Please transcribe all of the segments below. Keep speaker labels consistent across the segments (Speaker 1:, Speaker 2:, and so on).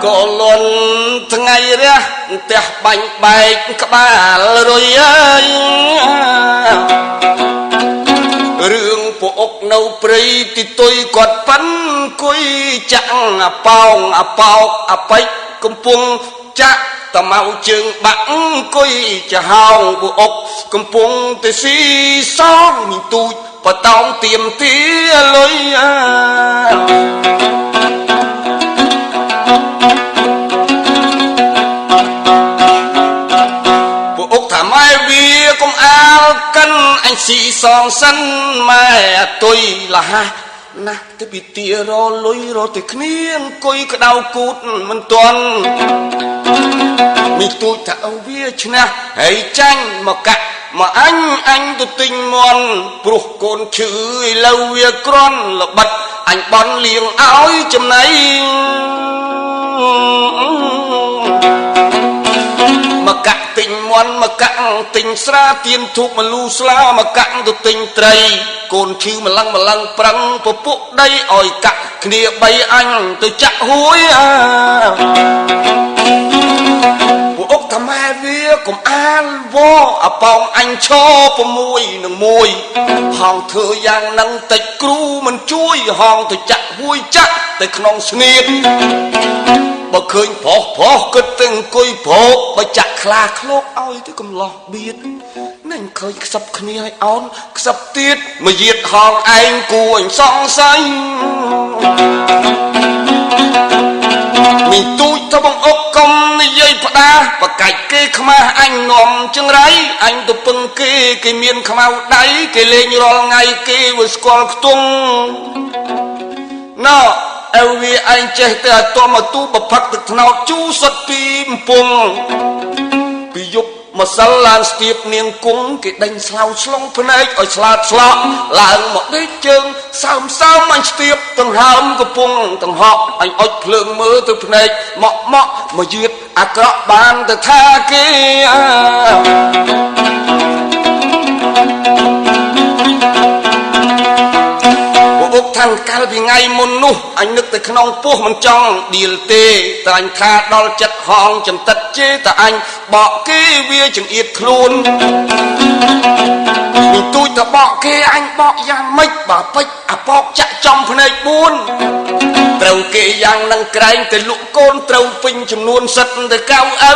Speaker 1: ក៏លន់ថ្ងៃរះផ្ទះបាញ់បែកក្បាលរុយអើយរឿងពួកអុកនៅព្រៃទីទុយគាត់ប៉ិនគួយចាក់អាប៉ោងអាប៉ោកអាប៉ិចកំពុងចាក់តមកជើងបាក់គួយចាហោងពួកអុកកំពុងទៅស៊ីសងមីទូចបតោងទៀមទាលុយពួកអុកថាម៉ែវាកុំអាលកិនអញស៊ីសងសិនម៉ែទុយលះណាស់ទៅពីទារលុយរត់ទៅគ្នាអង្គុយក្តៅគូតមិនទាន់មីទូចថាអូវាឈ្នះហើយចាញ់មកកាក់មកអញទៅទិញមន់ព្រោះកូនឈឺឥឡូវវាក្រន់ល្បិតអញបន់លៀងឲ្យចំណៃមកកាក់ទិញមន់មកកាក់ទិញស្រាទៀនធូបមលូស្លាមកកាក់ទៅទិញត្រីកូនឈឺម្លឹងប្រឹងពពុកដីឲ្យកាក់គ្នា3អញទៅចាក់ហួយពួកអុកថាម៉ែវាកុំអាលវអាប៉ោងអញឈ6នឹង1ហងធ្វើយ៉ាងនឹងតិចគ្រូមិនជួយហងទៅចាក់ហួយចាក់ទៅក្នុងស្ងៀតបើឃើញប្រុសគិតទៅអង្គុយប្រោកបើចាក់ខ្លាឃ្លោកឲ្យទៅកំឡោះបៀតនឹងឃើញខ្សឹបគ្នាឲ្យអោនខ្សឹបទៀតមកយាតហងឯងគួរអញសង្ស័យមីទូចទៅបងអុកកុំនិយាយផ្ដាបកាច់គេខ្មាស់អញនំចង្រៃអញទៅពឹងគេមានខ្មៅដៃគេលេងរាល់ថ្ងៃគេវាស្គាល់ខ្ទង់ណ៎អើវាឯងចេះតែអត់តមកទូបផឹកទឹកថ្នោតជូរសុតពីកំពង់ពីយប់ម្សិលឡើងស្ទាបនាងគង់គេដេញស្លោឆ្លងភ្នែកឲ្យស្លាតស្លក់ឡើងមកដេកជើងសើមអញស្ទាបទាំងហើមកំពុងទាំងហក់អញអុចភ្លើងមើលទៅភ្នែកមកមកយឺតអាក្រក់បានទៅថាគេអុកថាំងកាលពីថ្ងៃមុននោះអញនឹកទៅក្នុងពោះមិនចង់ឌីលទេតែអញថាដល់ចិត្តហងចំតិតជេតែអញបកគេវាចង្អៀតខ្លួនមីទូចទៅបកគេអញបកយ៉ាងម៉េចបើពេចអាប៉ោកចាក់ចំភ្នែក4ត្រូវគេយ៉ាងនឹងក្រែងទៅលក់កូនត្រូវពេញចំនួនសិតទៅកៅអៅ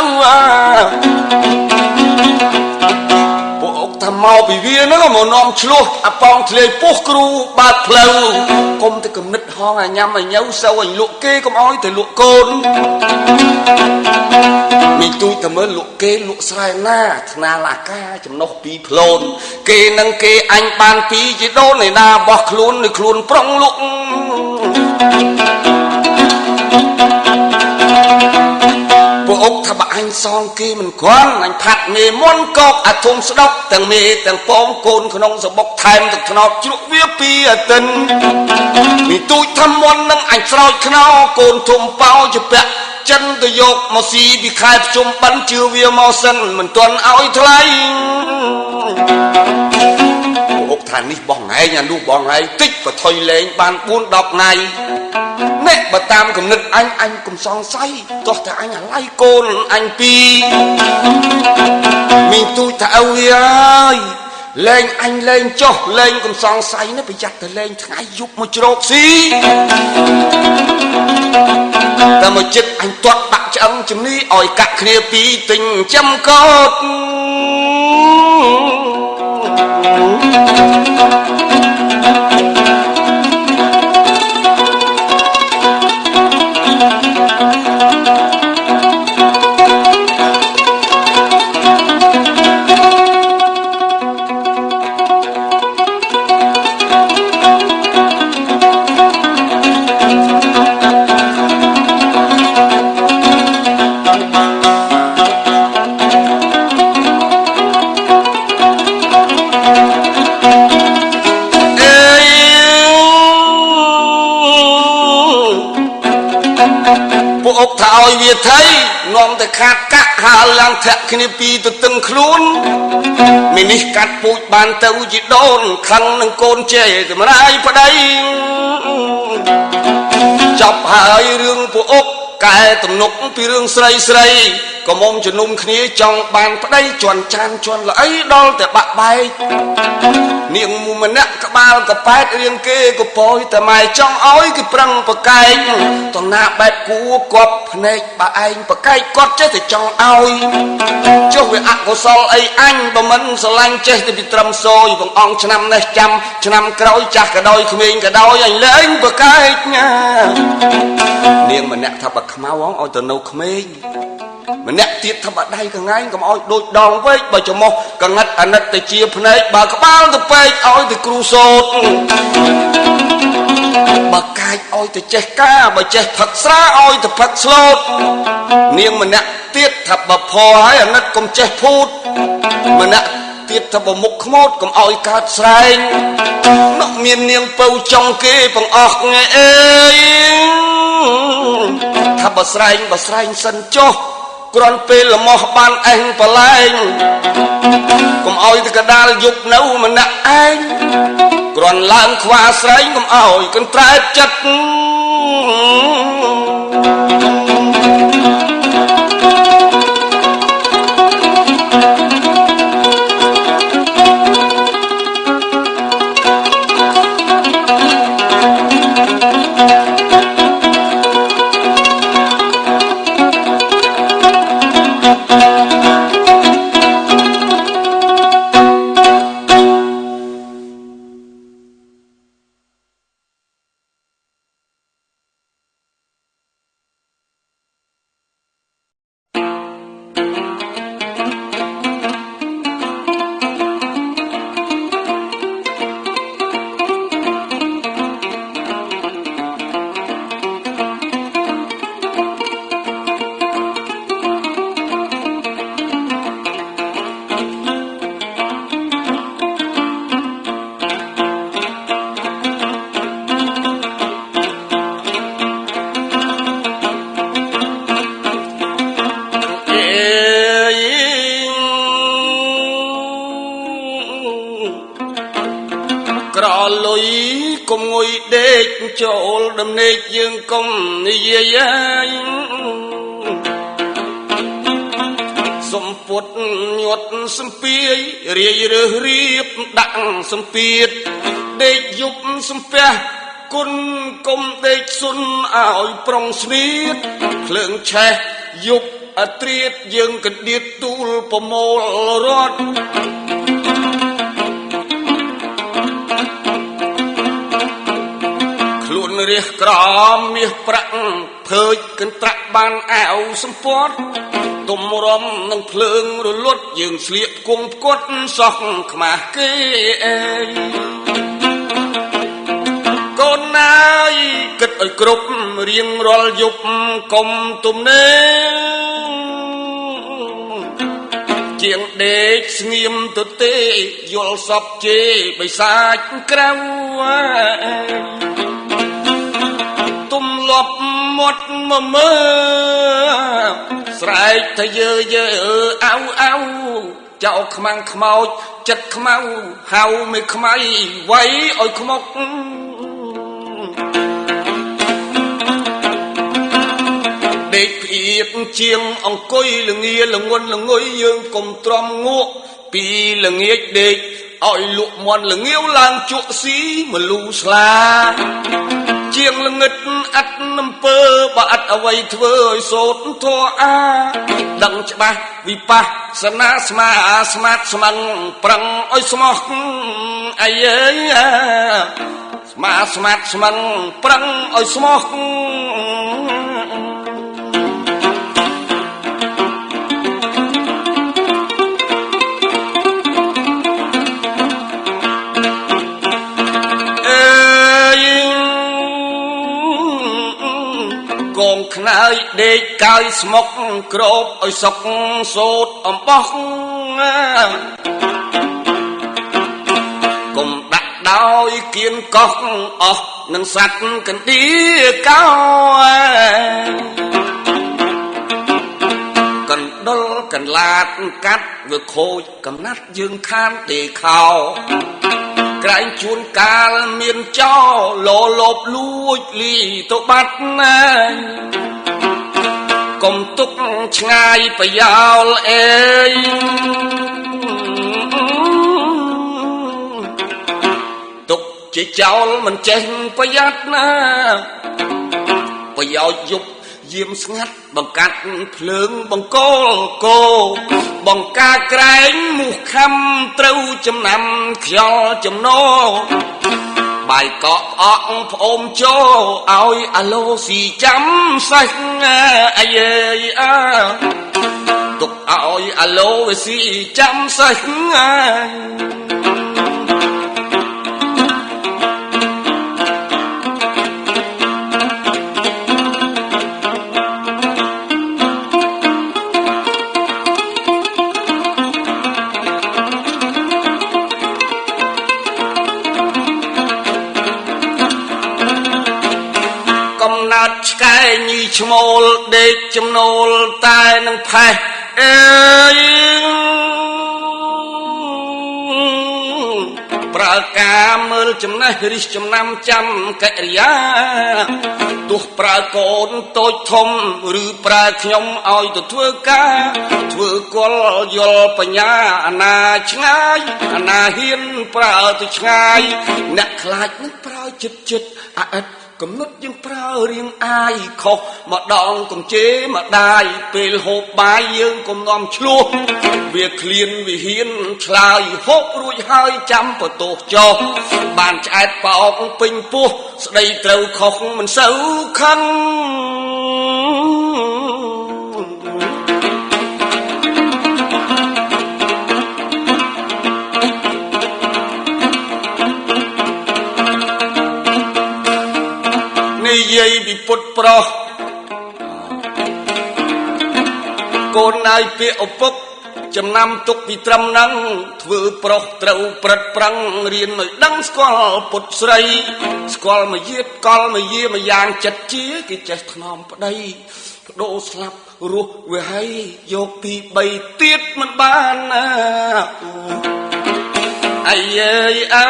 Speaker 1: ថាមកពីវាហ្នឹងមកនាំឆ្លោះអាប៉ោងធ្លាយពោះគ្រូបាត់ផ្លូវកុំទៅគំនិតហងអាញ៉ាំអាញ៉ៅសូវអញលក់គេកុំឲ្យទៅលក់កូនមីទូចតែមើលលក់គេលក់ស្រែណាថ្នាលអាកាចំណុះពីផ្លូនគេនឹងគេអញបានពីជីដូនឯណាបោះខ្លួននៅខ្លួនប្រុងលក់ពួកអុកថាបើអញសងគេមិនគ្រាន់អញផាត់មេមុនកោកអាធំស្ដុកទាំងមេទាំងពងកូនក្នុងសបុកថែមទឹកថ្នោតជ្រក់វាពីអតិនមីទូចថាមុននឹងអញស្រោចខ្នោកូនធំប៉ោជាពាក់ចិនទៅយកមកស៊ីពីខែប្រជុំបិណ្ឌជឿវាមកសិនមិនទាន់ឲ្យថ្លៃអុកថានេះបងឯងអានោះបងឯងតិចក៏ថុយលេងបាន4-10ថ្ងៃនេះបើតាមគំនិតអញកុំសង្ស័យទោះតែអញអាឡ័យកូនអញពីមីទូចថាអើវាអើយលេងអញលេងចុះលេងកុំសង្ស័យនេះប្រយ័ត្នតែលេងថ្ងៃយប់មកជ្រោកស៊ីតែមកចិត្តអញទាត់ដាក់ឆ្អឹងជំនីឲ្យកាក់គ្នាពីទិញចាំកោតពួកអុកថាឲ្យវាថៃនាំតែខាតកាក់ហើឡើងធាក់គ្នាពីទៅទឹងខ្លួនមីនេះកាត់ពូជបានទៅជីដូនខឹងនឹងកូនជេតម្រាយប្តីចប់ហើយរឿងពួកអុក កែទំនុកពីរឿងស្រីស្រីក៏មុំជំនុំគ្នាចង់បានប្តីជន់ចានជន់ល្អីដល់តែបាក់បែកនាងម្នាក់ក្បាលកប៉ែតរៀងគេក៏ពោយតែម៉ែចង់ឲ្យគឺប្រឹងប្រកែកតណាបែបគួគាត់ភ្នែកបើឯងប្រកែកគាត់ចេះតែចង់ឲ្យចុះវាអកុសលអីអញបើមិនស្រឡាញ់ចេះតែពីត្រឹមសយបងអង្គឆ្នាំនេះចាំឆ្នាំក្រោយចាស់ក៏ដោយក្មេងក៏ដោយអញលែងប្រកែកណានាងម្នាក់ថាបើខ្មៅឲ្យទៅនៅក្មេងម្នាក់ទៀតថាបើដៃកងាញ់កុំឲ្យដូចដងវែកបើច្មោះកងឹតអាណិតទៅជាភ្នែកបើក្បាលទៅពេកឲ្យទៅគ្រូសូត្របើកាយឲ្យទៅចេះការបើចេះផឹកស្រាឲ្យទៅផឹកស្លូតនាងម្នាក់ទៀតថាបើផឲ្យអាណិតកុំចេះភូតម្នាក់ទៀតថាបើមុខខ្មោចកុំឲ្យកើតស្រែងនោះមាននាងពៅចង់គេបងអស់ថ្ងៃអើយថាបើស្រែងសិនចុះគ្រាន់ពេលលមោះបានអេងបលែងកុំឲ្យទៅកដាលយប់នៅម្នាក់ឯងគ្រាន់ឡើងខ្វាស្រែងកុំឲ្យកន្ត្រែតចិត្តចូលដំណេកយើងកុំនិយាយសំពុតញាត់សំពីយរាយរើសរៀបដាក់សំពៀតដេកយប់សំពះគុណកុំដេកសុនឲ្យប្រុងស្នៀតភ្លើងឆេះយប់អត្រៀតយើងកណ្ដៀតទូលប្រមូលរត់រះក្រមមាសប្រាក់ភើចកន្ត្រាក់បានអាវសម្ពត់ទុំរំនឹងភ្លើងរលត់យើងស្លៀកគង់ផ្គត់សោះខ្មាស់គេអើយកូនណាយគិតឲ្យគ្រប់រៀងរាល់យប់កុំទំនេរជាងដេកស្ងៀមទៅទេយល់សពជេបិសាចក្រៅទុំលប់មាត់មកមើលស្រែកថាយើអៅចៅខ្មាំងខ្មោចចិត្តខ្មៅហៅមិនខ្មៃໄວឲ្យខ្មុកដេកភៀបជាងអង្គុយល្ងាល្ងន់ល្ងុយយើងកុំទ្រាំងក់ពីល្ងាចដេកឲ្យលក់មន់ល្ងាវឡើងជក់ស៊ីមលូស្លាជាងល្ងិតអត់អំពើបើអត់អ្វីធ្វើឲ្យសូត្រធัวអាដឹងច្បាស់វិបស្សនាស្មាស្មាតស្មឹងប្រឹងឲ្យស្មោះអាយអើយស្មាស្មាតស្មឹងប្រឹងឲ្យស្មោះកងខ្នើយដេកកាយស្មុកក្របឲ្យសុកសូតអំបោះកុំដាក់ដោយគៀនកោះអស់នឹងសัตว์កណ្ដៀកោកណ្ដុលកន្លាតកាត់វាខូចកំណាត់យើងខានដេខោក្រែងជួនកាលមានចោលលបលួចលីទៅបាត់ណា ុំទុកឆ្ងាយប្រយោលអេយទុកជាចោលមិនចេះប្រយ័ត្នណាប្រយោជន៍យប់យាមស្ងាត់បង្កាត់ភ្លើងបង្កលគោបង្ការក្រែងមុខខំត្រូវចំណាំខ្យល់ចំណោបាយកក់ផ្អកផ្អូមចូលឲ្យអាឡូស៊ីចាំសេះអាយអើទុកឲ្យអាឡូស៊ីចាំសេះឆ្កែញីឈ្មោលដេកចំណូលតែនឹងផេះអើយប្រើការមើលចំណេះរិះចំណាំចាំកិរិយាទោះប្រើកូនតូចធំឬប្រើខ្ញុំឲ្យទៅធ្វើការធ្វើគល់យល់បញ្ញាអាណាឆ្ងាយអាណាហ៊ានប្រើទៅឆ្ងាយអ្នកខ្លាចនឹងប្រើចិត្តអឥតគំនិតយើងប្រើរៀងអាយខុសម្ដងកំជេរម្ដាយពេលហូបបាយយើងកុំនាំឆ្លោះវាឃ្លានវិហ៊ានឆ្លើយហូបរួចហើយចាំបន្ទោសចោលបានឆ្អែតបោកពេញពោះស្ដីត្រូវខុសមិនសូវខឹងនិយាយពីពុតប្រុសកូនណាយពាក្យឪពុកចំណាំទុកពីត្រឹមហ្នឹងធ្វើប្រុសត្រូវប្រឹតប្រឹងរៀនឲ្យដឹងស្គាល់ពុតស្រីស្គាល់មកយាតកលមកយាមកយ៉ាងចិត្តជាគេចេះថ្នមប្តីបដូរស្លាប់រស់វាហើយយកពី3ទៀតមិនបានណាអាយអើ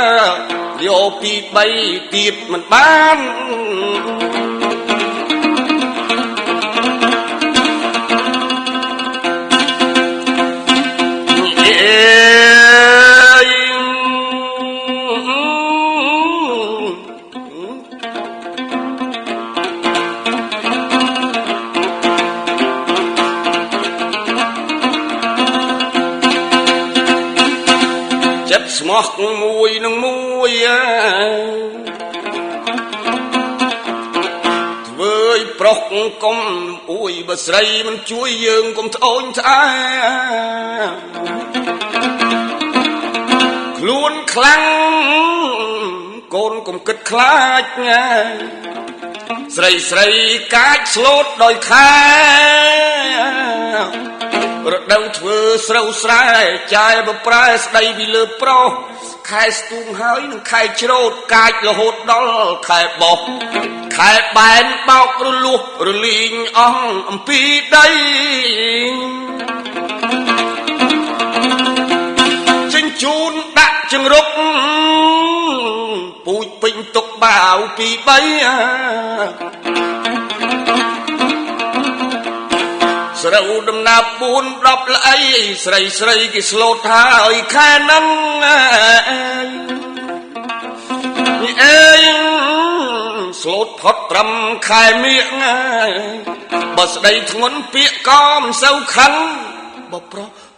Speaker 1: យកពី3ទៀតមិនបានស្មោះមួយនឹងមួយធ្វើឲ្យប្រុសកុំអួយបើស្រីមិនជួយយើងកុំត្អូញត្អែខ្លួនខ្លាំងកូនកុំគិតខ្លាចស្រីកាចស្លូតដោយខែរដូវធ្វើស្រូវស្រែចាយបប្រែស្ដីពីលើប្រុសខែស្ទូងហើយនឹងខែច្រូតកាចរហូតដល់ខែបោះខែបែនបោករលួសរលីងអស់អំពីដីចិញ្ជូនដាក់ចង្រុកពូជពេញទុកបាវពី3ស្រូវដំណាប់4 10ល្អីស្រីគេស្លូតហើយខែហ្នឹងអេយស្លូតផុត5ខែមៀកបើស្ដីធ្ងន់ពាកក៏មិនសូវខឹងបើ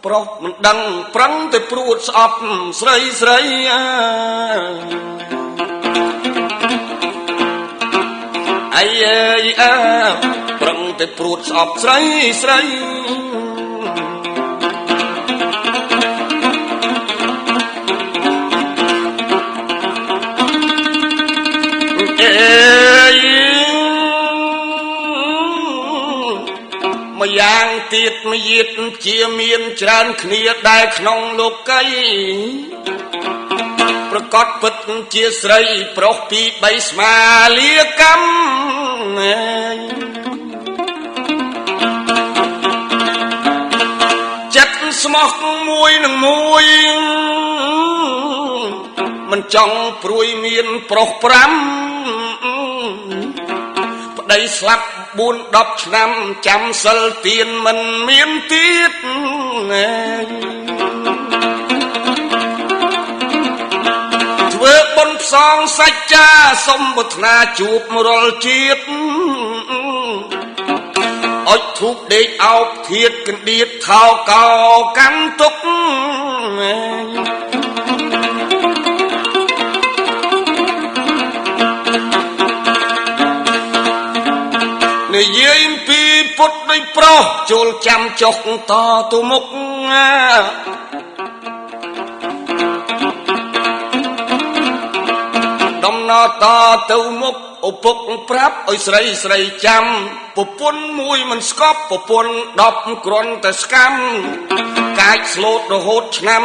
Speaker 1: ប្រុសមិនដឹងប្រឹងតែព្រួតស្អប់ស្រីអាយអើប្រឹងតែព្រួតស្អប់ស្រីម្យ៉ាងទៀតមកយាតជាមានច្រើនគ្នាដែលក្នុងលោកីប្រកាសពិតជាស្រីប្រុសពី3ស្មាលាកម្មចិត្តស្មោះមួយនឹងមួយមិនចង់ព្រួយមានប្រុស5ប្តីស្លាប់ 4-10ឆ្នាំចាំសិលទៀនមិនមានទៀតធ្វើបុណ្យផ្សងសច្ចាសុំប្រាថ្នាជួបរាល់ជាតិអុជធូបដេកអោបធាតកណ្ដៀតថោកោកាន់ទុកនិយាយពីពុទ្ធដោយប្រុសចូលចាំចុកតទៅមុខដំណើរតទៅមុខឪពុកប្រាប់ឲ្យស្រីស្រីចាំប្រពន្ធមួយមិនស្កប់ប្រពន្ធ10គ្រាន់តែស្កាំកាចស្លូតរហូតឆ្នាំ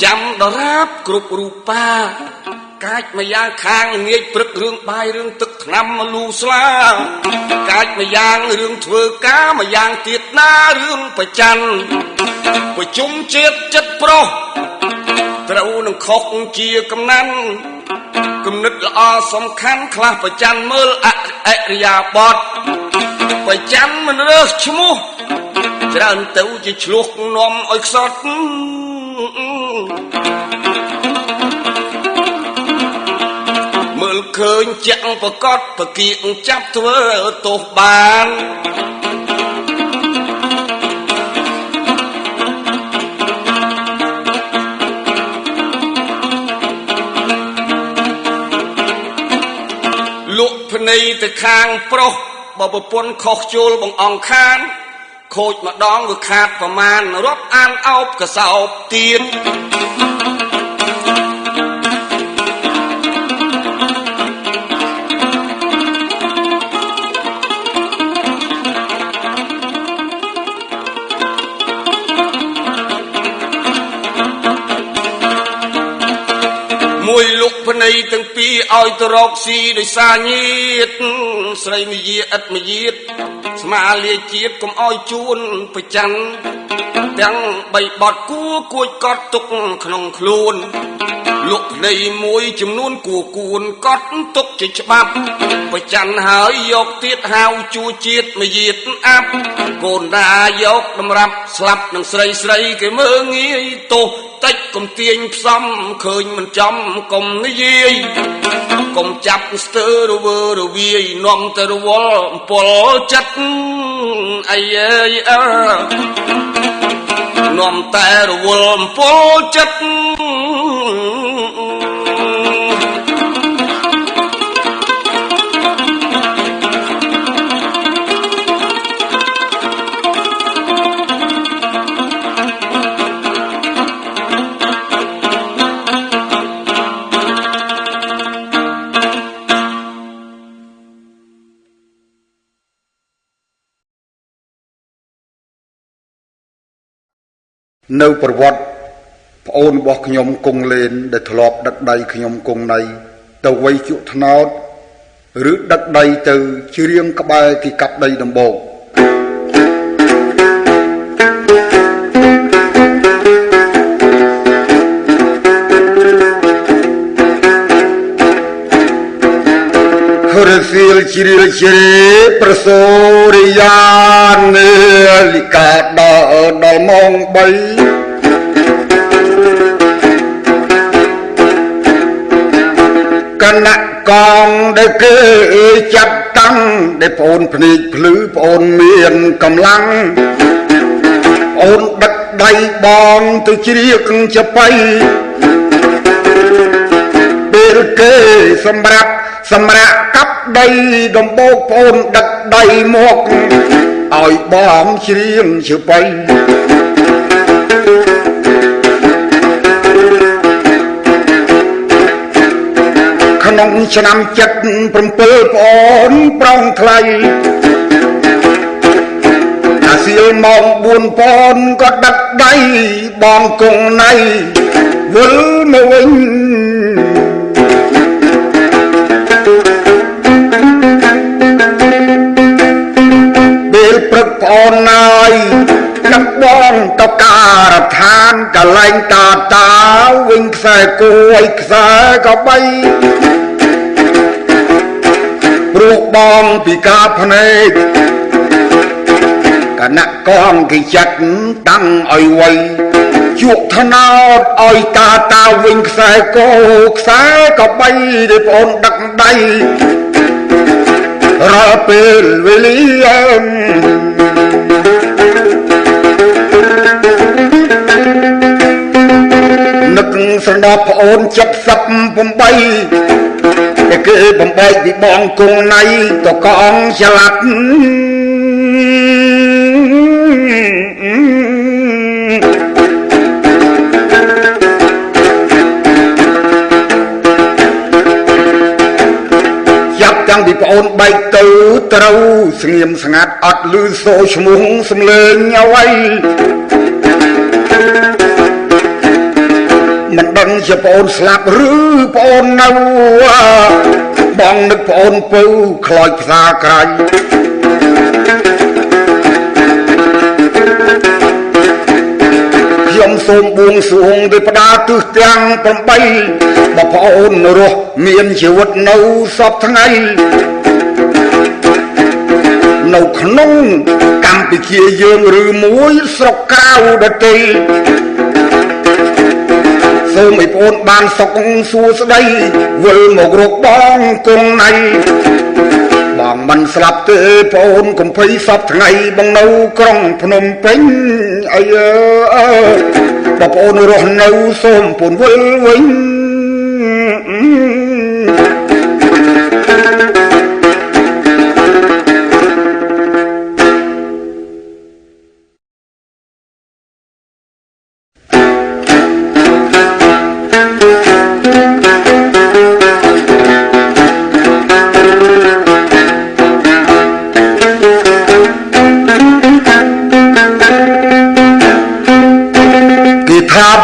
Speaker 1: ចាំដរាបគ្រប់រូបាកាចម្យ៉ាងខាងងាយព្រឹករឿងបាយរឿងទឹកថ្នាំមលូស្លាកាចម្យ៉ាងរឿងធ្វើការម្យ៉ាងទៀតណារឿងប្រច័នប្រជុំជាតិចិត្តប្រុសត្រូវនឹងខុសជាកំណាន់គំនិតល្អសំខាន់ខ្លះប្រច័នមើលអរិយាបថប្រច័នមិនរើសឈ្មោះច្រើនទៅជាឆ្លោះនាំឲ្យខ្សត់មើលឃើញចាក់ប្រកបប្រគៀកចាប់ធ្វើទោសបានលក់ភ្នែកទៅខាងប្រុសបើប្រពន្ធខុសចូលបងអង្គខានខូចម្ដងវាខាតប្រមាណរាប់អានអោបកសោបទៀតមួយលុកភ្នែកទាំងពីរឲ្យទៅរកស៊ីដោយសារញាតស្រីមាយាឥតមាយាតស្មាលាជាតិកុំឲ្យជួនប្រច័នទាំង3បត់គួគួចកត់ទុកក្នុងខ្លួនលុកភ្នែកមួយចំនួនគួគួនកត់ទុកជាច្បាប់ប្រច័នហើយយកទៀតហៅជួជាតិមាយាតអាប់កូនដាយកតម្រាប់ស្លាប់នឹងស្រីស្រីគេមើងងាយទោសតិចកុំទាញផ្សំឃើញមិនចំកុំនិយាយកុំចាប់ស្ទើរវើរវាយនាំទៅរវល់ពលចិត្តអីអើនាំតែរវល់ពលចិត្ត
Speaker 2: នៅប្រវត្តិប្អូនរបស់ខ្ញុំគង់លេនដែលធ្លាប់ដឹកដៃខ្ញុំគង់ណៃទៅវ័យជក់ថ្នោតឬដឹកដៃទៅជ្រៀងក្បែរទីកាប់ដីដំបូងរសៀលជ្រៀលជ្រេប្រសូរិយានេលិកាដល់ម៉ោង3គណៈកងដែលគេចាប់តាំងដែលប្អូនភ្នែកភ្លឺប្អូនមានកម្លាំងប្អូនដឹកដៃបងទៅជ្រៀកចបៃពេលគេសម្រាប់កាប់ដីដំបូកប្អូនដឹកដៃមកឲ្យបងជ្រៀងជបៃក្នុងឆ្នាំ77ប្អូនប្រងថ្លៃអាសៀលម៉ោង4ប្អូនក៏ដឹកដៃបងគង់ណៃវិលមកវិញពេលព្រឹកប្អូនណាយដឹកបងទៅការដ្ឋានកន្លែងតាវិញខ្សែគួយខ្សែក៏បី ព្រោះបងពីការភ្នែកគណៈកងគេចាត់តាំងឲ្យវៃជក់ថ្នោតឲ្យតាវិញខ្សែកោខ្សែក៏បីដែលបងដឹកដៃរាល់ពេលវេលានឹកស្ដាប់ប្អូន78តែគេបំបែកពីបងគង់ណៃក៏កងឆ្លាត់តាំងពីប្អូនបែកទៅត្រូវស្ងៀមស្ងាត់អត់ឮសូរឈ្មោះសំឡេងអ្វីមិនដឹងជាប្អូនស្លាប់ឬប្អូននៅបងនឹកប្អូនពៅខ្លោចផ្សារក្រាញ់ខ្ញុំសូមបួងសួងទេផ្ដាទិសទាំង8បើប្អូនរស់មានជីវិតនៅសពថ្ងៃនៅក្នុងកម្ពុជាយើងឬមួយស្រុកក្រៅដទៃសូមឲ្យប្អូនបានសុខសួស្តីវិលមករកបងគង់ណៃបងមិនស្លាប់ទេប្អូនកុំភ័យសពថ្ងៃបងនៅក្រុងភ្នំពេញអីបើប្អូនរស់នៅសូមពូនវិលវិញ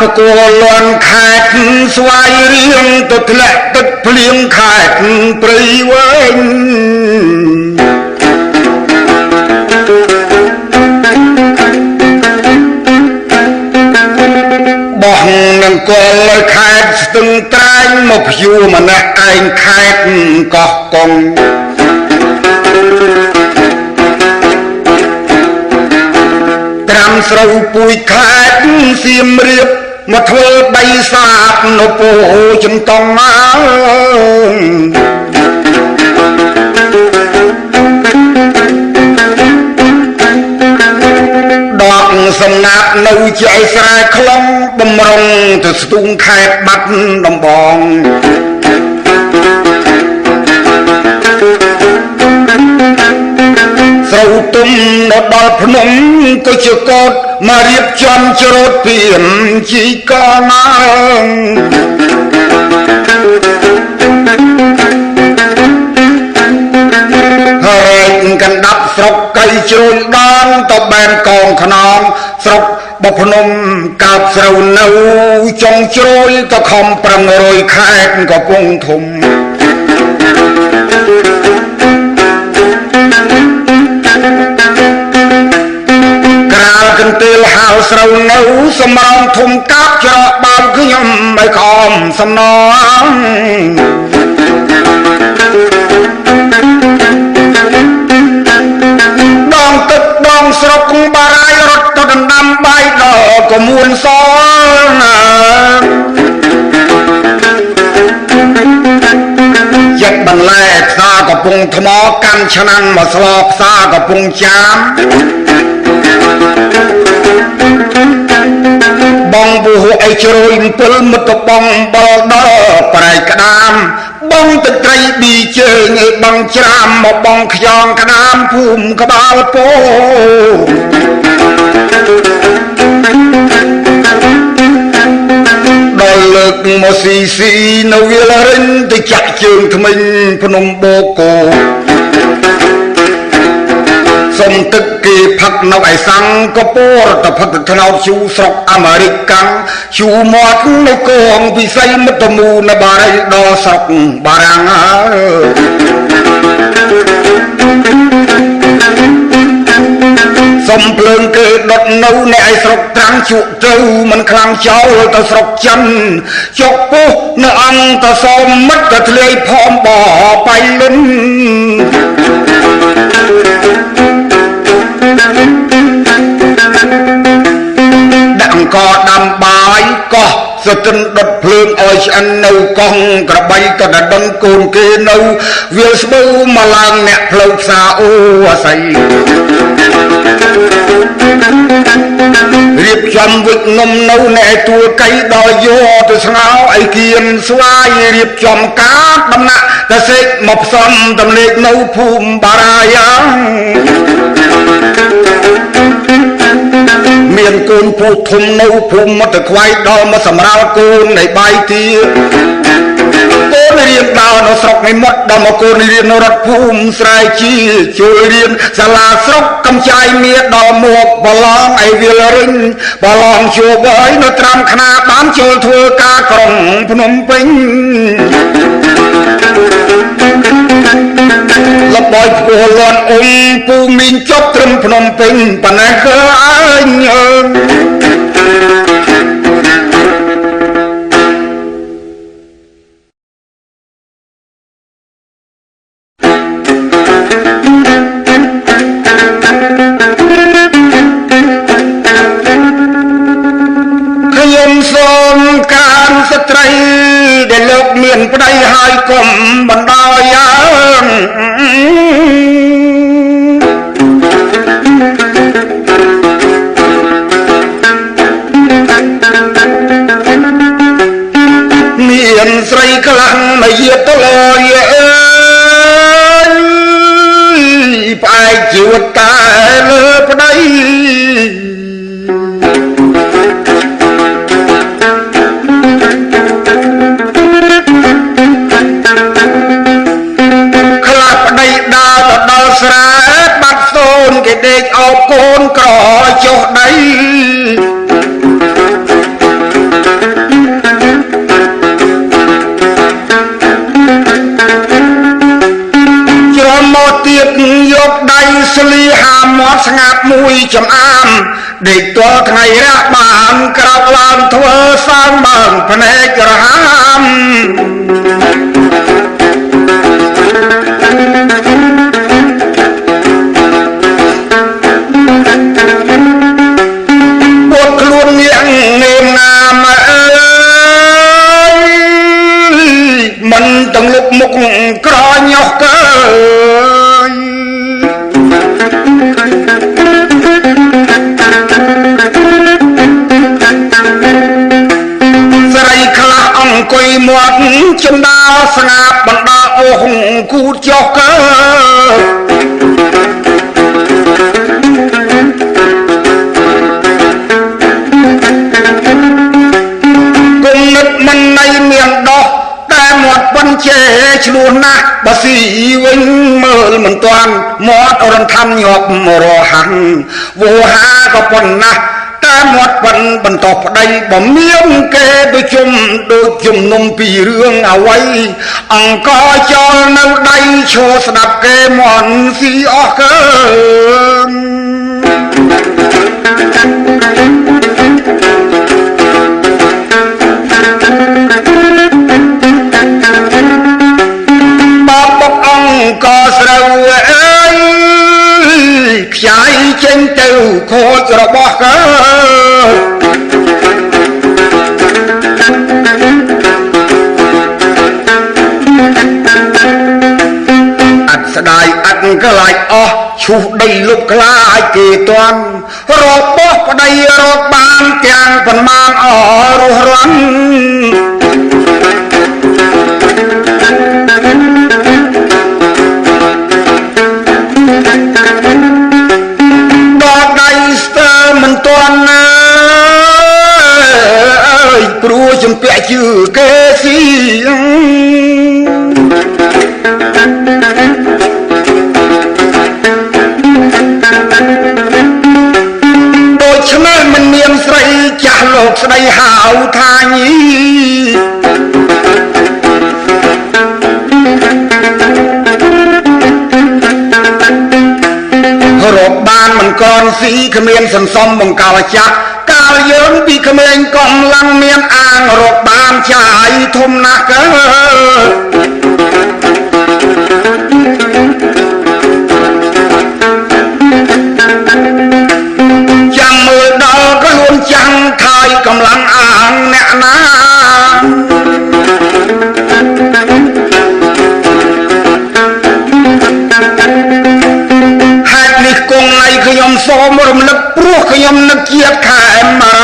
Speaker 2: បកលលន់ខេតស្វាយរៀងទៅធ្លាក់ទឹកភ្លៀងខេតព្រៃវែងបោះនឹងកលខេតស្ទឹងត្រែងមកភួរម្នាក់ឯងខេតកោះកុងត្រាំស្រូវពួយខេតសៀមរាបមកធ្វើបៃសាបនៅពោចន្តងដកសំណាប់នៅជាយស្រែខ្លងបំរុងទៅស្ទូងខេតបាត់ដំបងស្រូវទុំនៅដល់ភ្នំក៏ជាកោតមករៀបចំច្រូតពីមជីកណាហើយកណ្ដាប់ស្រុកកៃជ្រួយដងទៅបែនកងខ្នងស្រុកបភ្នំកាបស្រូវនៅចុងជ្រួយក៏ខំប្រឹងរយខេតកំពង់ធំកន្ទេលហៅស្រូវនៅសម្រងធំកាប់ច្រកបោកខ្ញុំឲ្យខំសំណងដងទឹកដងស្រុកបារាយរត់ទៅដណ្ដាំបាយដល់ក៏មួនសល់ណាចិត្តបន្លែផ្សារកំពង់ថ្មកាន់ឆ្នាំមកស្លផ្សារកំពង់ចាមបងពូអីជ្រោយ7មិត្តបងបលដល់ប្រៃក្ដាមបងទឹកត្រីប៊ីជើងឲ្យបងច្រាមមកបងខ្យងក្ដាមភូមិក្បាលពោដល់លើកមកស៊ីនៅវាលរិនទៅចាក់ជើងថ្មិញភ្នំបូកូសុំទឹកគេផឹកនៅឯសង្កពរទៅផឹកទៅថ្នោតជូស្រុកអាមេរិកកាំងជូមាត់នៅកងពិសីមិត្តមូនៅបារីដល់ស្រុកបារាំងស សំភ្លើងគេដុតនៅអ្នកឯស្រុកត្រាំងជក់ទៅមិនខ្លាំងចោលទៅស្រុកចិនចុកពុះនៅអង្គទៅសូមមិត្តក៏ធ្លាយផមបបៃលិនដាក់អង្គដាំបាយកោះស្ទឹងដុតភ្លើងឲ្យឆ្អិននៅកោះក្របីក៏ដណ្ដឹងកូនគេនៅវាស្បូវមកឡើងអ្នកផ្លូវផ្សារអូអាស័យរៀបចំវិចនំនៅអ្នកទួលកៃដល់យកទៅស្ងោអីគៀនស្វាយរៀបចំកាតដំណាក់តសេកមកផ្សំតំលេកនៅភូមិបារាយ៉ាងមានកូនពូធំនៅភូមិមកទៅខ្វាយដល់មកសម្រាលកូននៃបាយទាកូនរៀនដល់នៅស្រុកនៃមាត់ដល់មកកូនរៀននៅរដ្ឋភូមិស្រែជាជួយរៀនសាលាស្រុកកំចាយមាដល់មកបឡងអីវាលរិញបឡងជួបអីនៅត្រាំខ្នាបានចូលធ្វើការក្រុងភ្នំពេញលបយព្រោះលន់អ៊ុំពូមីងចប់ត្រឹមភ្នំពេញប៉ុណ្ណេះក៏អញខ្ញុំសូមការស្ត្រីដែលលោកមានប្តីហើយកុំបណ្ដោយយ៉ាងមានស្រីខ្លាំងមកយាតលយអើយផ្អែកជីវិតតែលើប្តីស្រែបាត់សូនគេដេកអោបកូនក្រចុះដីជ្រមកទៀតយកដៃស្លីហាមាត់ស្ងាត់មួយចំអាមដេកតលថ្ងៃរះបានក្រោកឡើងធ្វើសើមបើងភ្នែករហាមមិនទាំងលុបមុខក្រញោះកើស្រីខ្លះអង្គុយមាត់ចំដាលស្ងាត់បណ្ដាអូហគូតចុះកើគុំនឹកមិនណៃមានដោះតែមាត់ប៉ុនជេឆ្លោះណាស់បើស៊ីវិញមើលមិនទាន់មាត់រំថាំញាប់រហាំងវោហាក៏ប៉ុណ្ណាស់តែមាត់ប៉ុនបន្តប្តីបំមានគេដូចជំនុំពីរឿងអ្វីអង្គចោលនៅដៃឈរស្ដាប់គេមន់ស៊ីអស់កើក៏ស្រូវអើយខ្ចាយចេញទៅខូចរបស់កើអត់ស្ដាយអត់ក្លាយអស់ឈូសដីលុបខ្លាចគេតាន់របស់ប្តីរកបានទាំងប៉ុន្មានអរស់រាន់ដល់ដៃស្ទើមិនទាន់អើយព្រោះជំពាក់ជឿគេស៊ីដូច្នេះមិនមានស្រីចាស់លោកស្ដីហៅថាញីរកបានមិន ក្រនស៊ីគ្មានសន្សំបង្កាលចាស់កាលយើងពីក្មេងកំឡុងមានអាងរកបានចាយធំណាស់កើចាំមើលដល់ខ្លួនចាំងខាយកំឡុងអាងអ្នកណាហេតុនេះគង់ឲ្យខ្ញុំសូមរំលឹកព្រោះខ្ញុំនឹកជាតិខែមា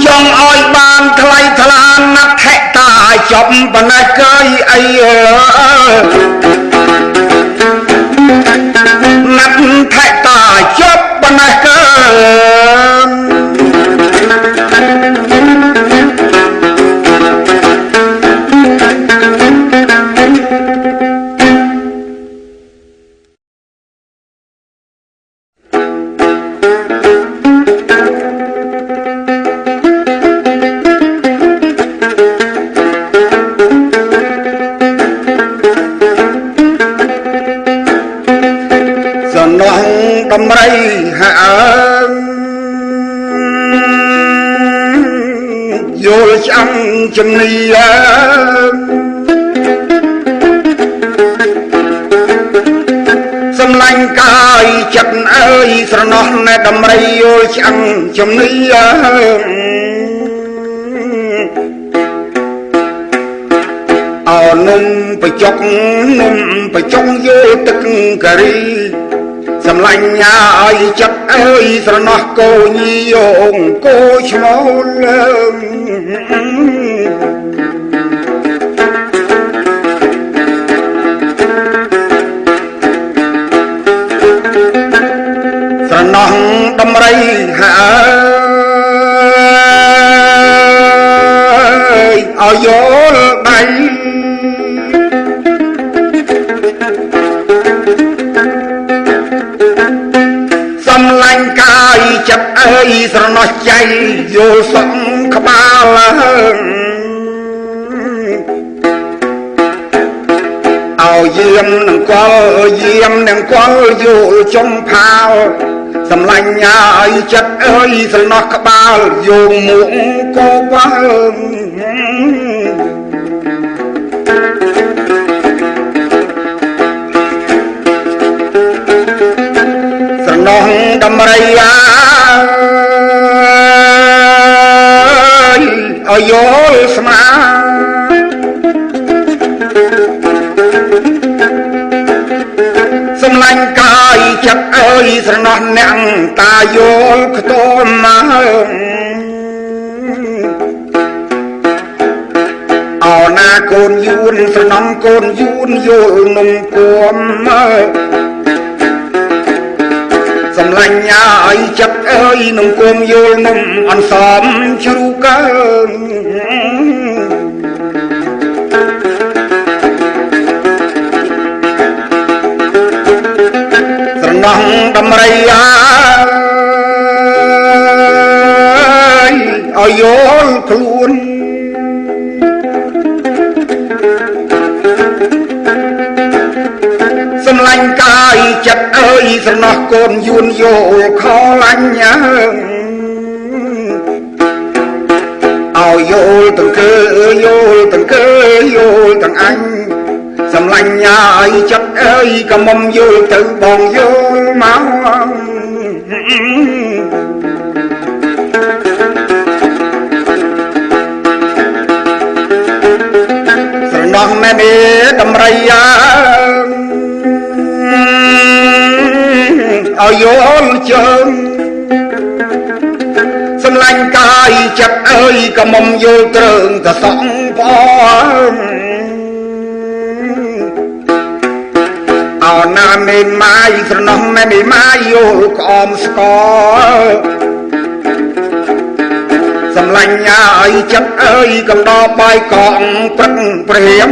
Speaker 2: ចង់ឲ្យបានថ្លៃថ្លាណាស់ថេតាចប់ប៉ុណ្ណេះកើយអីណាត់ថេតាចប់ប៉ុណ្ណេះកើដំរីហើយល់ចាំជំនីសំឡាញ់កាយចិត្តអើយស្រណោះណែដំរីយល់ចាំជំនីអោនំបច្ចុកនំបច្ចុកយល់ទឹកការីសំឡាញ់ញ៉ាឲ្យចិត្តអើយស្រណោះកូនយងគោឈ្មោះលើស្រណោះដំរីហើយឲ្យយល់ដៃសំឡាញ់កាយចិត្តអើយស្រណោះใจយល់សងក្បាលឲ្យយាមនឹងកលយាមនឹងកលយល់ចំផាវសំឡាញ់ឲ្យចិត្តអើយស្រណោះក្បាលយងមុខក៏បើស្រណោះដំរីឲ្យយល់ស្មាសំឡាញ់កាយចិត្តអើយស្រណោះអ្នកតាយល់ខ្ទមមកអោណាកូនយួនស្រណំកូនយួនយល់នំគួមសំឡាញ់ឲ្យចិត្តអើយនំគួមយល់នំអនសមជ្រូកើស្រណោះដំរីឲ្យយល់ខ្លួនសំឡាញ់កាយចិត្តអើយស្រណោះកូនយួនយល់ខលាញ់ឲ្យយល់ទាំងគឺយល់ទាំងគឺយល់ទាំងអញសំឡាញ់ឲ្យចិត្តអើយកុំមុំយល់ទៅបងយល់មកស្រណោះមែនទេដំរីឲ្យយល់ជើងសំឡាញ់កាយចិត្តអើយកុំមុំយល់ត្រឹងកសងផងអោណាមេម៉ាយស្រណោះមេម៉ាយយល់ក្អមស្គរសំឡាញ់ឲ្យចិត្តអើយកំដរបាយកងព្រឹកព្រាម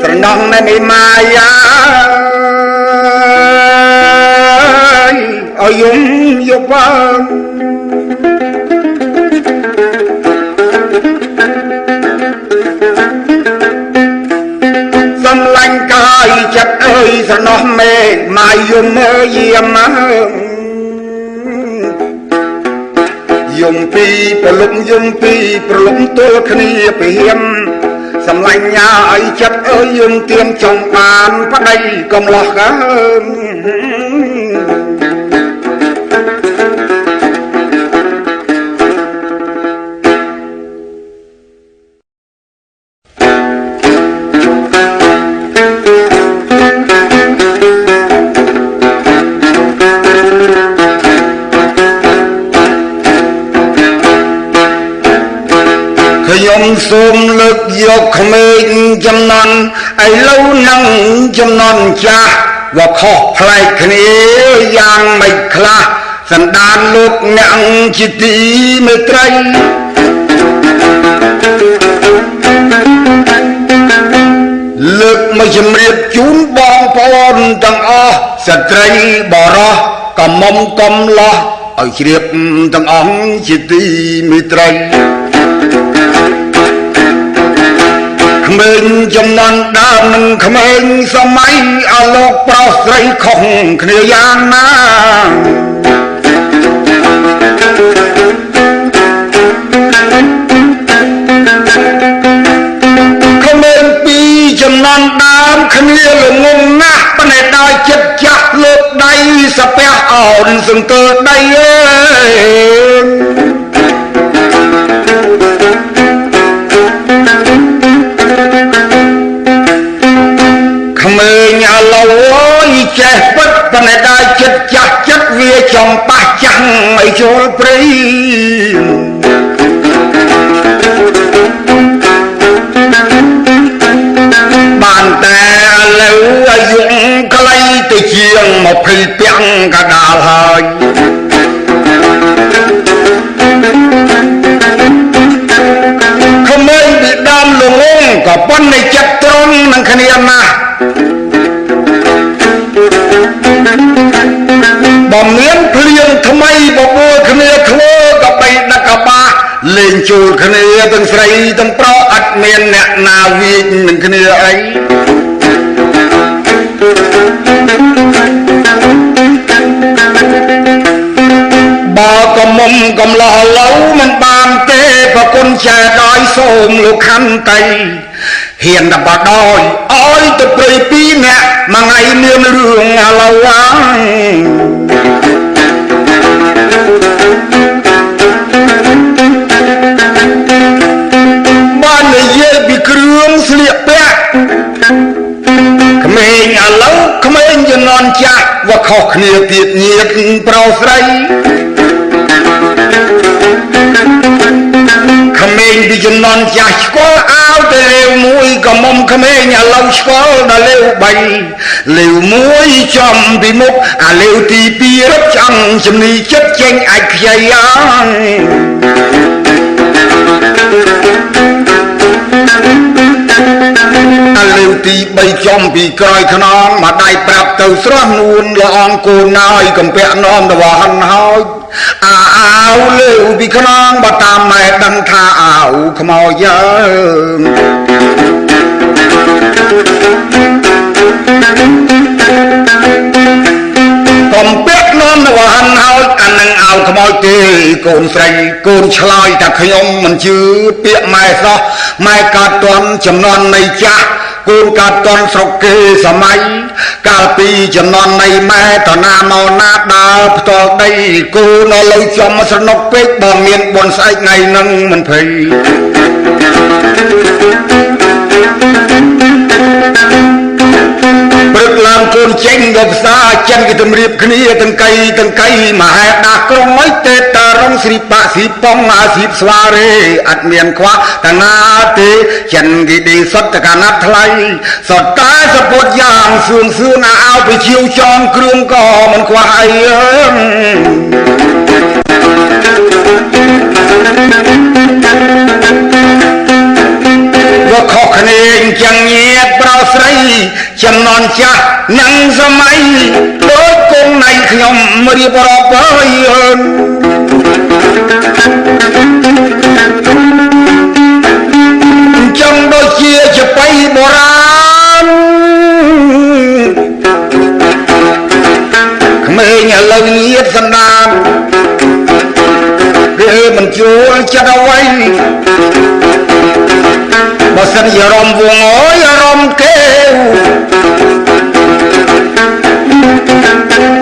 Speaker 2: ស្រណោះមេម៉ាយ យំយកបានសំឡាញ់កាយចិត្តអើយស្រណោះមេម៉ាយំមើលយាមមកយំពីប្រលំយំពីប្រលំទល់គ្នាពីហៀមសំឡាញ់ញ៉ាឲ្យចិត្តអើយយំទៀមចង់បានប្តីកំឡោះកើខ្ញុំសូមលើកយកក្មេងចំណន់ឥឡូវនឹងចំណន់ចាស់វាខុសប្លែកគ្នាយ៉ាងមិនខ្លះសន្តានលោកអ្នកជាទីមេត្រីលើកមកជំរាបជូនបងប្អូនទាំងអស់ស្ត្រីបរោះកំមុំកំឡោះឲ្យជ្រាបទាំងអង្គជាទីមេត្រីក្មេងចំណន់ដើមនឹងក្មេងសម័យអលោកប្រុសស្រីខុសគ្នាយ៉ាងណាក្មេងពីរចំណន់ដើមគ្នាល្ងងណាស់ប៉ុន្តែដល់ចិត្តចាស់លើកដៃសាពះអោនសង្កើដៃអើយក្មេងឥឡូវអើយចេះពិតប៉ុន្តែដល់ចិត្តចាស់ចិត្តវាចំប៉ះចាំងឲ្យចូលព្រៃបានតែឥឡូវអាយុខ្លីទៅជាង20ពាំងកដាលហើយក្មេងពីដើមល្ងងក៏ប៉ុន្តែចិត្តត្រង់នឹងគ្នាណាស់បើមានភ្លៀងថ្មីបបួលគ្នាធ្វើក៏បីដឹកកបាលេងជួលគ្នាទាំងស្រីទាំងប្រុសអត់មានអ្នកណាវាចនឹងគ្នាអីបើកំមុំកំឡោះឡូវមិនបានទេប្រគុណចែដោយសូមលោកខន្តីហ៊ានតែបដោយឲ្យទៅព្រៃពីរអ្នកមួយថ្ងៃមានរឿងឥឡូវបាននិយាយពីគ្រឿងស្លៀកពាក់ក្មេងឥឡូវក្មេងជំនាន់ចាស់វាខុសគ្នាទៀតញាតិប្រុសស្រីក្មេងពីជំនាន់ចាស់ស្គាល់អាវទៅលេវមួយក៏មុំក្មេងឥឡូវស្គាល់ដល់លេវ3លេវមួយចំពីមុខអាលេវទី2រត់ចង់ជំនីចិត្តចេញអាចខ្ចីអើអាលេវទី3ចំពីក្រោយខ្នងមកដៃប្រាប់ទៅស្រស់នួនល្អអង្គគូណយកំពាក់នាំទៅហិនហើយអាវលេវពីខ្នងបើតាមម៉ែដឹងថាអាវខ្មោចយើងកំពាក់នាំទៅហិនហើយអានឹងអាវខ្មោចទេកូនស្រីកូនឆ្លើយថាខ្ញុំមិនជឿពាក្យម៉ែសោះម៉ែកាត់ទាន់ចំនួននៃចាស់កូនកាត់ទាន់ស្រុកគេសម័យកាលពីចំនួននៃម៉ែតណាមកណាដើរផ្ទាល់ដីគូនៅលើចំស្រណុកពេកបើមានបុណ្យស្អែកថ្ងៃនឹងមិនភ័យព្រឹកឡើងកូនចេញទៅផ្សារចិនគេទម្រាបគ្នាទាំងកៃមហេដាក្រុងអីទេតារងស្រីបាក់ស្រីប៉ងអាស្រីស្វារេអត់មានខ្វះតាណាទេចិនគេឌីសុតតកាណាត់ថ្លៃសុតតែសពុតយ៉ាងសឿងណាអោទៅជាវចងគ្រឿងក៏មិនខ្វះអីវាខុសគ្នាអញ្ចឹងញាតិប្រុសស្រីចំនួនចាស់នឹងសម័យដូចគង់នៃខ្ញុំម រៀបរាប់អើយចឹងដូចជាចបៃបុរាណក្មេងឥឡូវញាតសន្តានគេមិនជួលចិត្តអ្វីបើសិនជារំវងអើយរំគេ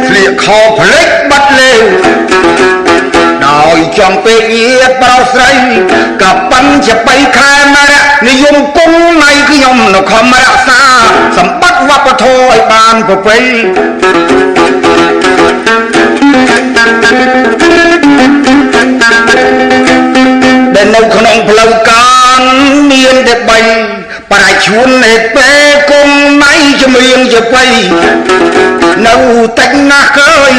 Speaker 2: ស្លៀកខោផ្លេចបាត់លេវដោយចំពេកញាតប្រោស្រីក៏ប៉ិនជាបៃខែមរៈនិយមគង់នៃខ្ញុំនៅខំរក្សាសម្បត្តិវប្បធម៌ឲ្យបានប្រពៃដែលនៅក្នុងផ្លូវកានមានតែ3ប្រាជ្ញនៃពេលគង់នៃចម្រៀងជាបៃនៅតិចណាស់កើយ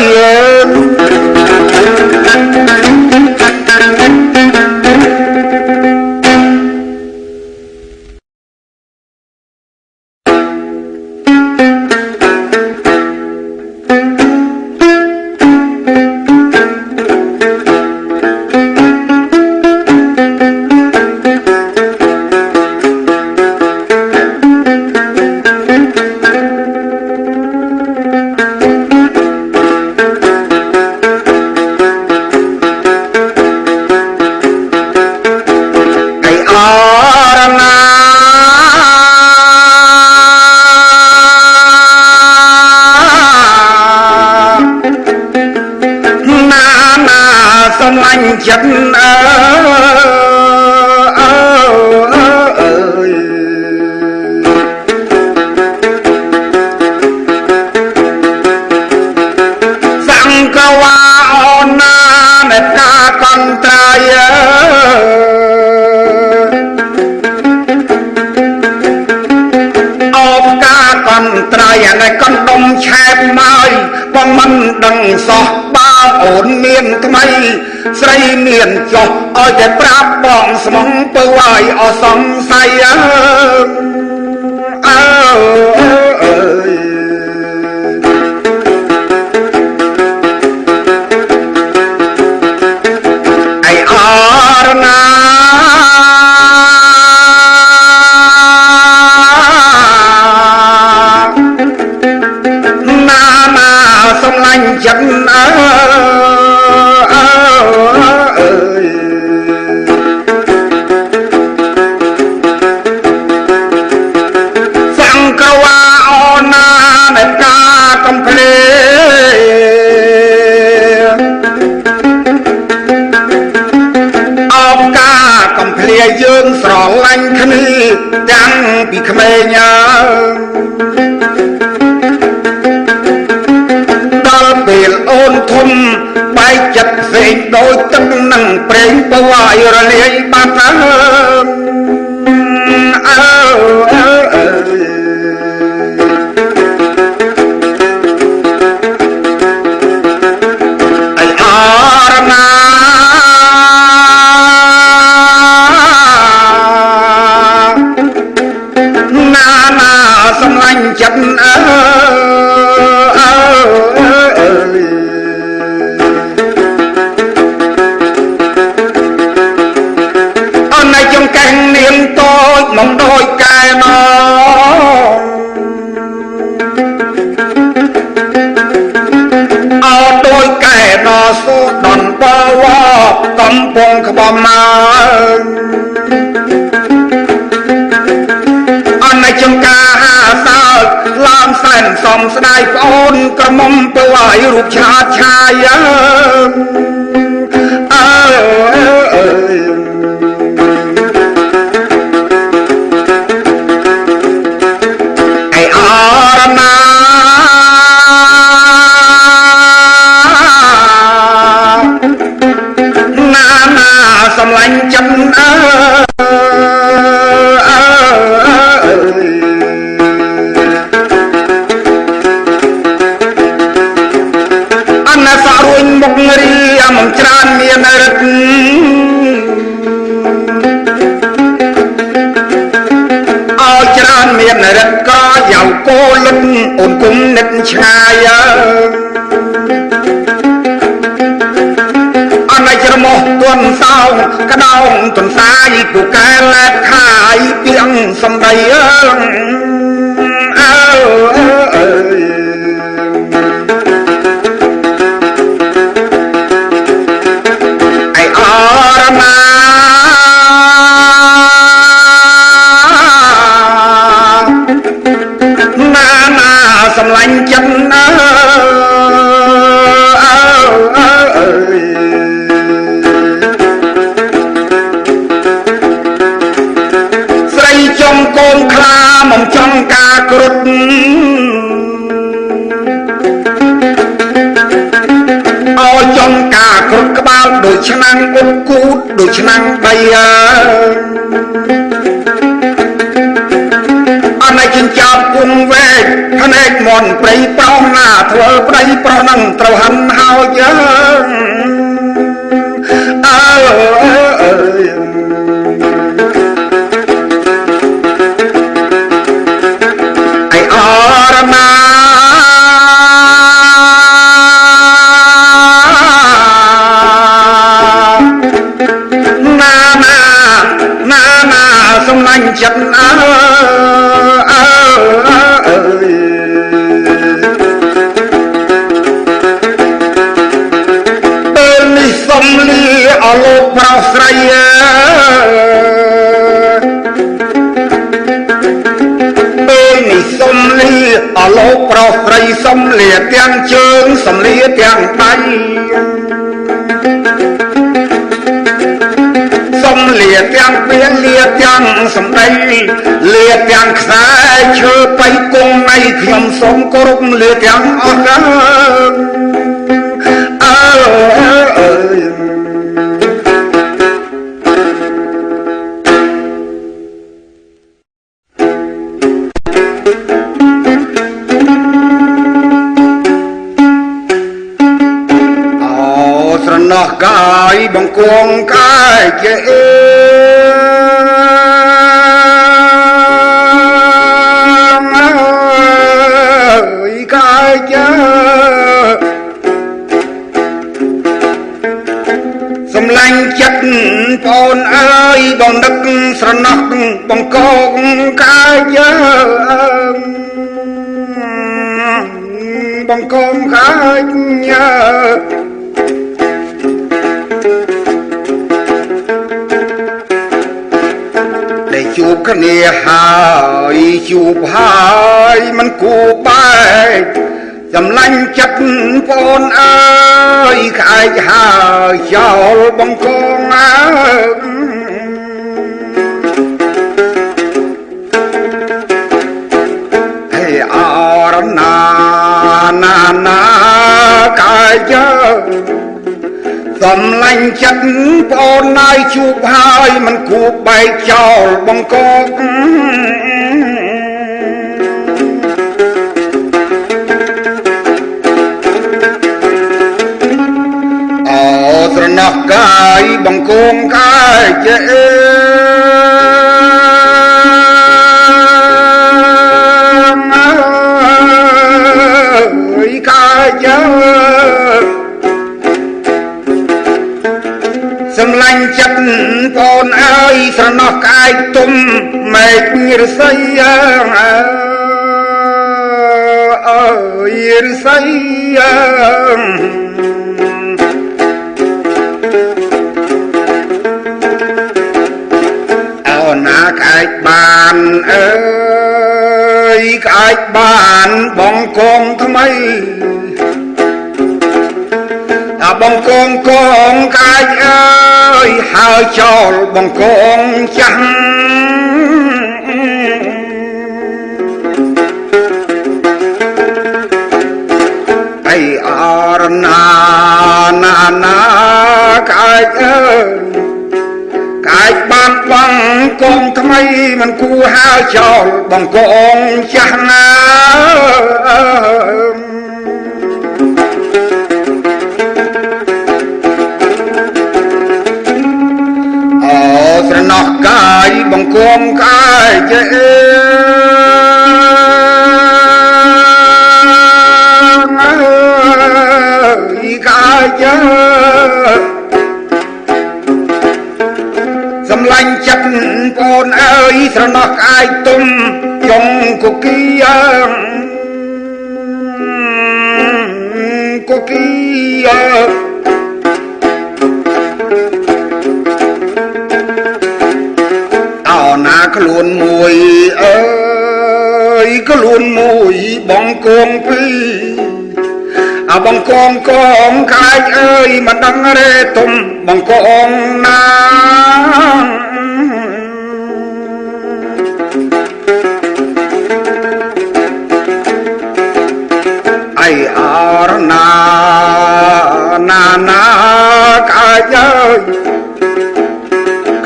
Speaker 2: ចិត្តអើយសង្កវាអូនណាមេត្តាកន្ត្រាយអបការកន្ត្រាយនៃកណ្ដុំឆែបមកបងមិនដឹងសោះបើអូនមានថ្មីស្រីមានចុះឲ្យតែប្រាប់បងស្មងពើឲ្យអសង្ស័យអើយអីអរណាណាសំឡាញ់ចិត្តអើយើងស្រឡាញ់គ្នាតាំងពីក្មេងដល់ពេលអូនធំបែកចិត្តផ្សេងដូចទឹកនឹងប្រេងពើឲ្យរលាយបាត់ចិត្តអូនណៃចង្កេះនាងតូចមកដោយកែណអោដោយកែណសូដនបវកំពុងក្បំមកអូនណៃចង្កាឡាមសែនសំស្ដាយប្អូនក្រមុំពើឲ្យរូបឆ្លាតឆាយអីអរណាណាសំឡាញ់ចិត្តមុខរីមិនច្រើនមានរិទ្ធអោច្រើនមានរិទ្ធក៏យ៉ាវគោលិតអូនគុំនិតឆ្ងាយ ក្តោងទន្សាយពូកែលែកខាយពីងសំដីសម្លាញ់ចិត្តស្រីចំកូនខ្លាមិនចង់ការគ្រុឌអោចំការគ្រុឌក្បាលដូចឆ្នាំងអ៊ុតគូតដូចឆ្នាំងដីអណៃចិញ្ចោតគុំវែកភ្នែកមន់ព្រៃប្រុសណាធ្វើប្តីប្រុសនឹងត្រូវហិនហើយអីអរណាសំឡាញ់ចិត្តពេលនេះសំលីអលោកប្រុសស្រីពេលនេះសំលីអលោកប្រុសស្រីសំលីទាំងជើងសំលីទាំងដៃសំលៀទាំងពានលាទាំងសម្ដីលាទាំងខ្សែឈើបៃគង់នៃខ្ញុំសូមគោរពលាទាំងអស់ស្រណោះកាយបង្គំកាយជាកាយជាសម្លាញ់ចិត្តបងអើយបងនឹកស្រណោះបង្គំកាយជាបង្គំកាយជួបគ្នាហើយជួបហើយមិនគួរបែកសម្លាញ់ចិត្តបងអើយក្អែកហើយចោលបងកងអើហេអរណាណាក្អែកសំឡាញ់ចិត្តបងណាយជួបហើយមិនគួរបែកចោលបងកកអូស្រណោះកាយបង្គំកាយជាកាយសម្លាញ់ចិត្តបងអើយស្រណោះកាយទុំមេឃរស័យអើយរស័យអោណាក្អែកបានអើយក្អែកបានបងកងថ្មីបងកងកងកាយអើយហើយចោលបងកងចាស់អីអរណាកាយអើយកាយបានបងកងថ្មីមិនគួរហើយចោលបងកងចាស់ណាស្រណោះកាយបង្គំកាយជាកាយជា លាញ់ចិត្តបងអើយស្រណោះអាយទុំចុងកុគីកុគីអោណាខ្លួនមួយអើយខ្លួនមួយបងគងពីរអាបងកងកងខាយអើយមិនដឹងរេទុំបងកងណាអីអរណាណាខាយអើយ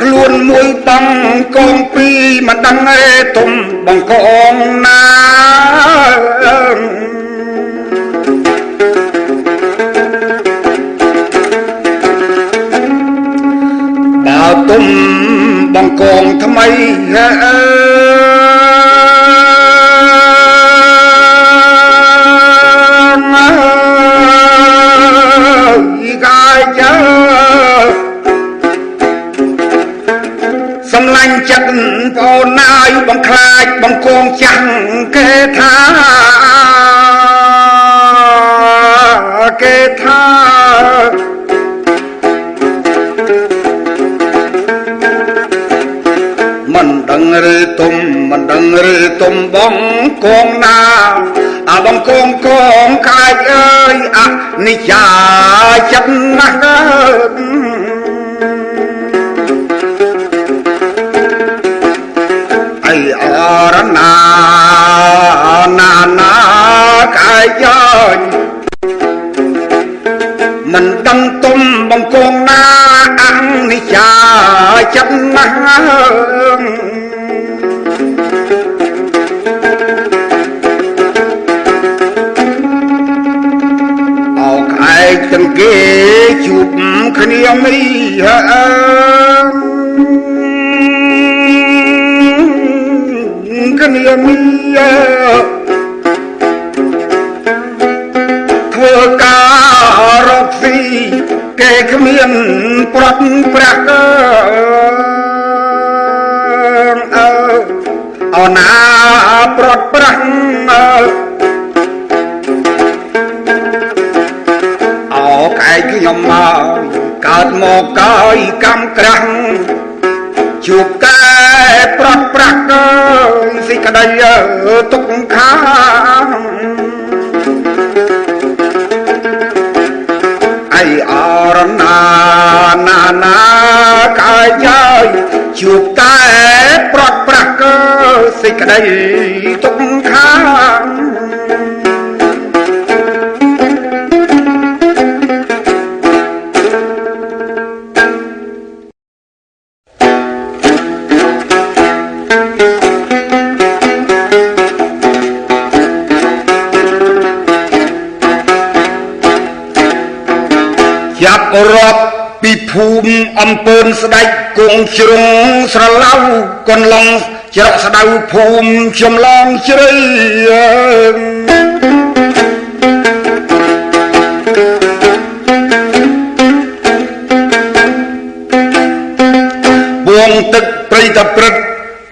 Speaker 2: ខ្លួនមួយបងកងពីរមិនដឹងរេទុំបងកងណាទុំបងកងថ្មីអើយកាយយើសំឡាញ់ចិត្តបងណាយបងខ្លាចបងកងចាំងគេថាមិនដឹងឬទុំមិនដឹងឬទុំបងកងណាអាបងកងកងកាយអើយអនិច្ចាចិត្តណាស់អីអរណាកាយអើយមិនដឹងទុំបងកងណាអនិច្ចាចិត្តណាស់អោក្អែកទាំងគេជួបគ្នាមីគ្នាមីធ្វើការរកស៊ីគេគ្មានប្រត់ប្រាក់អណាប្រត់ប្រាក់អោកឯងខ្ញុំមកកើតមកកាយកម្មក្រាំងជួបតែប្រត់ប្រាក់សេចក្តីទុកខាងអីអរណាកាយយាយជួបតែប្រត់ប្រាក់សេចក្តីទុកខាងចាប់រាប់ពីភូមិអំពើស្ដេចគង់ជ្រុងស្រឡៅកន្លងច្រកស្ដៅភូមិចំឡងជ្រៃបួងទឹកព្រៃតព្រឹក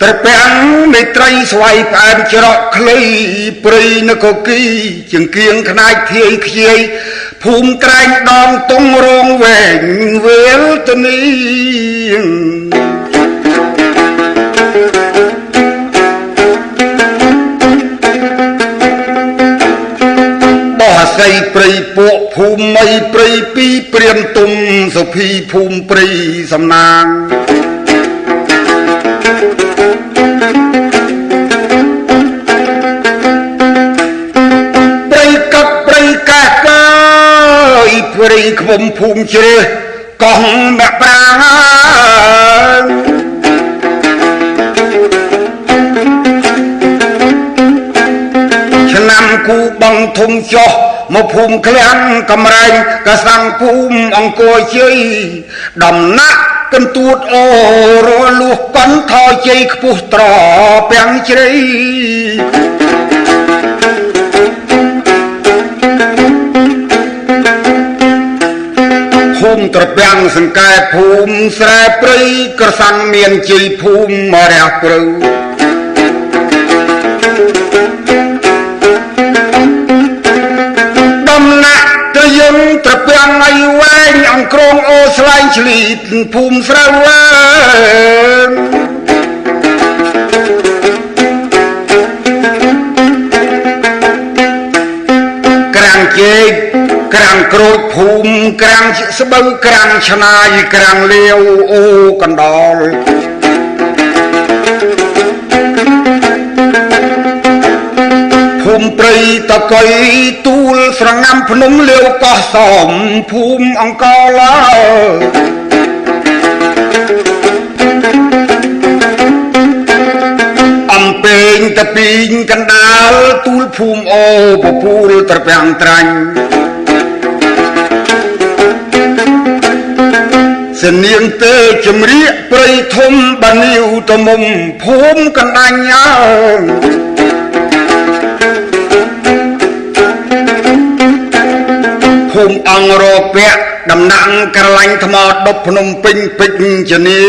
Speaker 2: ត្រពាំងនៃត្រីស្វាយផ្អែមច្រកខ្លីព្រៃនគរគីជង្គៀងខ្នាចធាយខ្ជាយភូមិក្រែងដងតុងរងវែងវាលទនីបោះស័យព្រៃពួកភូមិមីព្រៃពីរព្រានទុំសុភីភូមិព្រៃសំណាងព្រៃខ្វំភូមិជ្រេះកោះមកប្រាឆ្នាំគូបងធំចោះមកភូមិក្លាំកំរែងកសាំងភូមិអង្គរជ័យដំណាក់កន្ទួតអូរលួសកន់ថយជ័យខ្ពស់ត្រពាំងជ្រៃហ មិត្រពាំងសង្កែភូមិស្រែព្រៃក្រសាំងមានជ័យភូមិមរះព្រៅដំណាក់ទៅយើងត្រពាំងឲ្យវែងអង្គគ្រងអូស្លែងឆ្លីតភូមិស្រូវក្រាំងជែកក្រាំងក្រូចភូមិក្រាំងស្បឹងក្រាំងឆ្នាយក្រាំងលាវអូកណ្ដោលភូមិព្រៃតកុយទូលស្រងាំភ្នំលាវកោះសមភូមិអង្គរអំពេងតពីងកណ្ដាលទូលភូមិអូពពូលត្រពាំងត្រាញ់សនាងទេជំរាកព្រៃធំបានីវតមុំភូមិកណ្ដាញ់ភូមិអង្គរពៈដំណាំងក្រឡាញ់ថ្មដប់ភ្នំពេញពេជ្រជនី